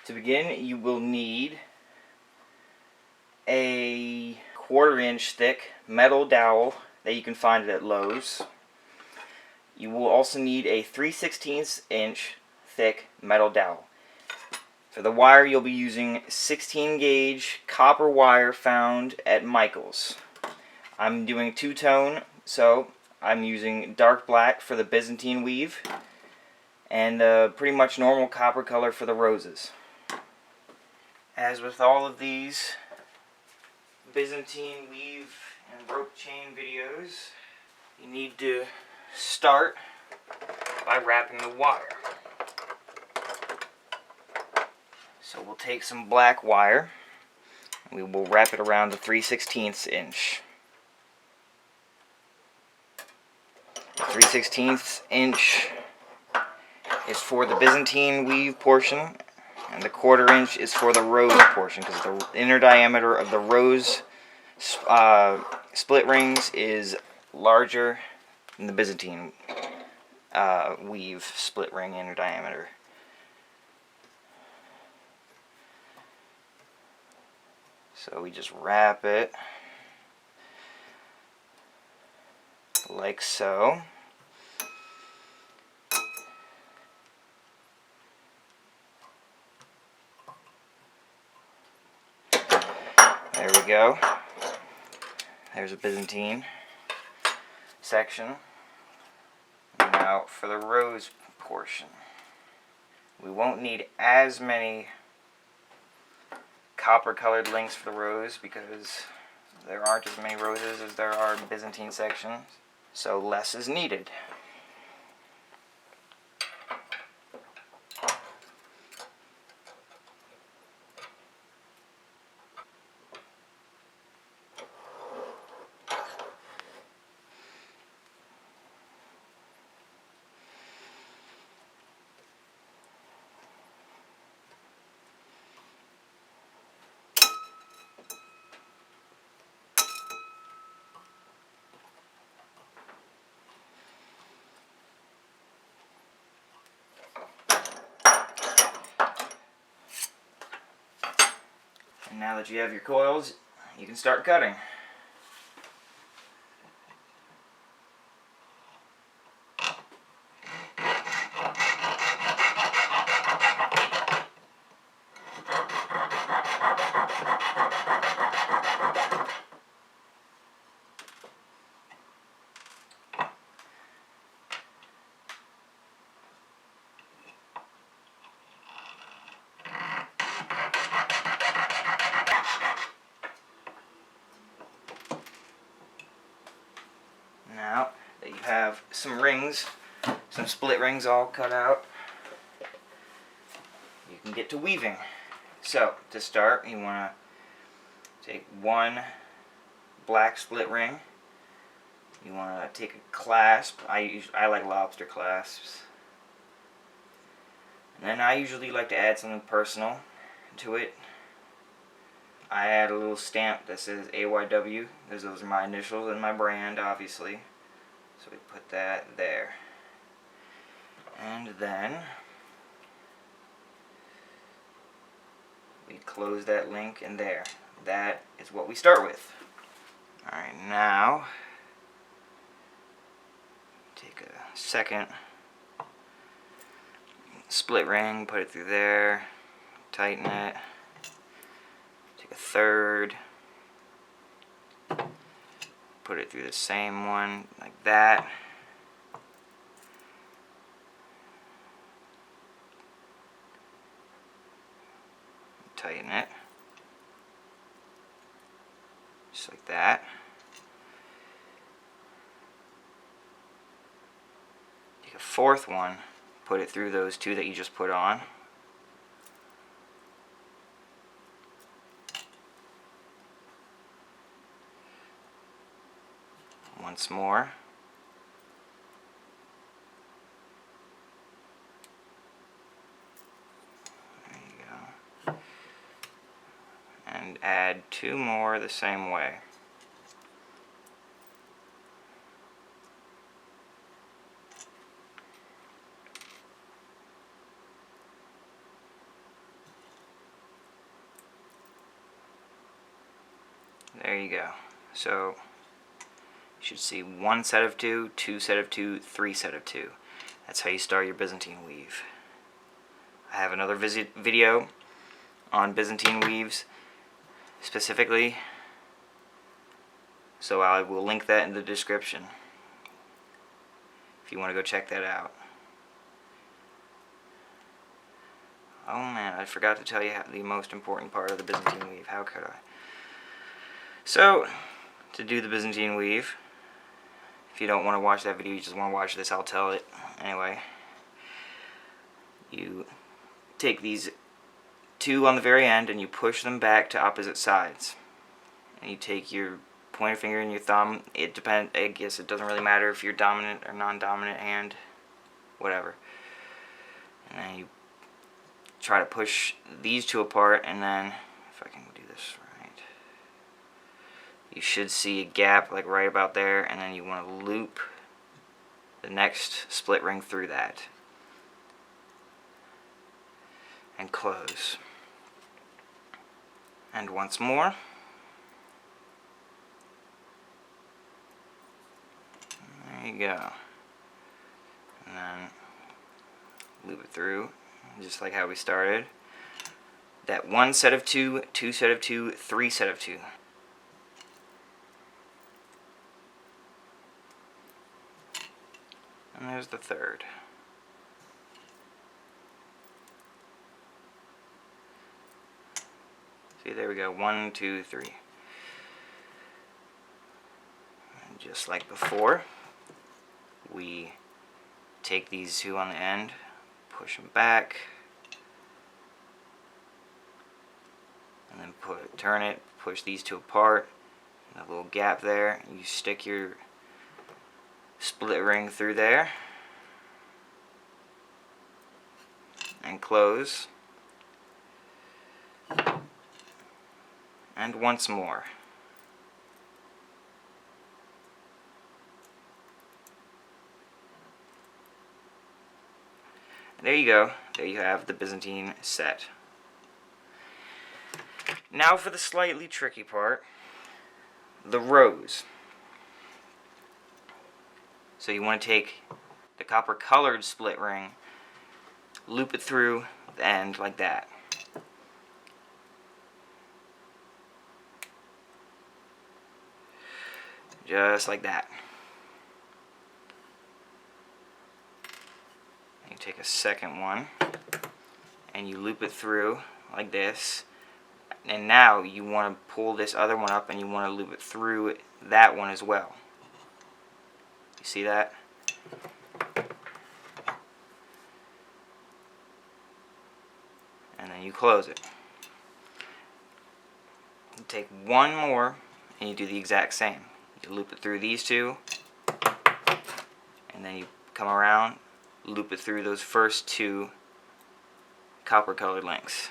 To begin, you will need a 1/4 inch thick metal dowel that you can find at Lowe's. You will also need a 3/16 inch thick metal dowel. For the wire, you'll be using 16 gauge copper wire found at Michael's. I'm doing two-tone, so I'm using dark black for the Byzantine weave and pretty much normal copper color for the roses. As with all of these Byzantine weave and rope chain videos, you need to start by wrapping the wire. So we'll take some black wire and we will wrap it around the 3/16 inch. The 3/16 inch is for the Byzantine weave portion, and the 1/4 inch is for the rose portion, because the inner diameter of the rose split rings is larger than the Byzantine weave split ring inner diameter. So we just wrap it like so. There we go. There's a Byzantine section. Now for the rose portion. We won't need as many copper colored links for the rose because there aren't as many roses as there are Byzantine sections, so less is needed. And now that you have your coils, you can start cutting. Now that you have some rings, some split rings all cut out, you can get to weaving. So to start, you want to take one black split ring. You want to take a clasp. I like lobster clasps. And then I usually like to add something personal to it. I add a little stamp that says AYW. Those are my initials and my brand, obviously. So we put that there. And then we close that link in there. That is what we start with. Alright, now take a second split ring, put it through there, tighten it. Take a third, put it through the same one, like that. Tighten it, just like that. Take a fourth one, put it through those two that you just put on. Once more. There you go. And add two more the same way. There you go. So you should see 1 set of 2, 2 set of 2, 3 set of 2. That's how you start your Byzantine weave. I have another video on Byzantine weaves specifically, so I will link that in the description if you want to go check that out. Oh man, I forgot to tell you the most important part of the Byzantine weave. How could I? So, to do the Byzantine weave, if you don't want to watch that video, you just want to watch this, I'll tell it anyway. You take these 2 on the very end and you push them back to opposite sides. And you take your pointer finger and your thumb. It depends, I guess it doesn't really matter if you're dominant or non-dominant hand, whatever. And then you try to push these 2 apart, and then, if I can do this right, you should see a gap like right about there, and then you want to loop the next split ring through that and close. And once more. There you go. And then loop it through, just like how we started. That 1 set of 2, 2 set of 2, 3 set of 2. And there's the 3rd. See, there we go. 1, 2, 3. And just like before, we take these 2 on the end, push them back, and then turn it, push these 2 apart, and a little gap there. You stick your split ring through there and close. And once more. There you go. There you have the Byzantine set. Now for the slightly tricky part, the rows. So you want to take the copper colored split ring, loop it through the end like that. Just like that. You take a second one and you loop it through like this, and now you want to pull this other one up and you want to loop it through that one as well. You see that? And then you close it. You take one more and you do the exact same. You loop it through these 2, and then you come around, loop it through those first 2 copper colored links,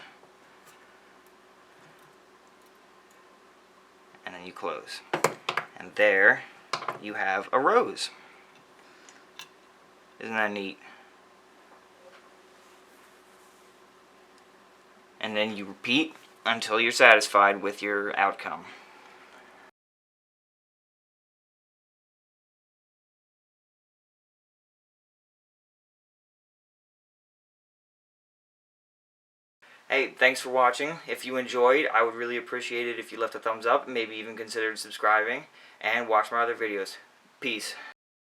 and then you close. And there you have a rose. Isn't that neat? And then you repeat until you're satisfied with your outcome. Hey, thanks for watching. If you enjoyed, I would really appreciate it if you left a thumbs up, maybe even considered subscribing, and watch my other videos. Peace.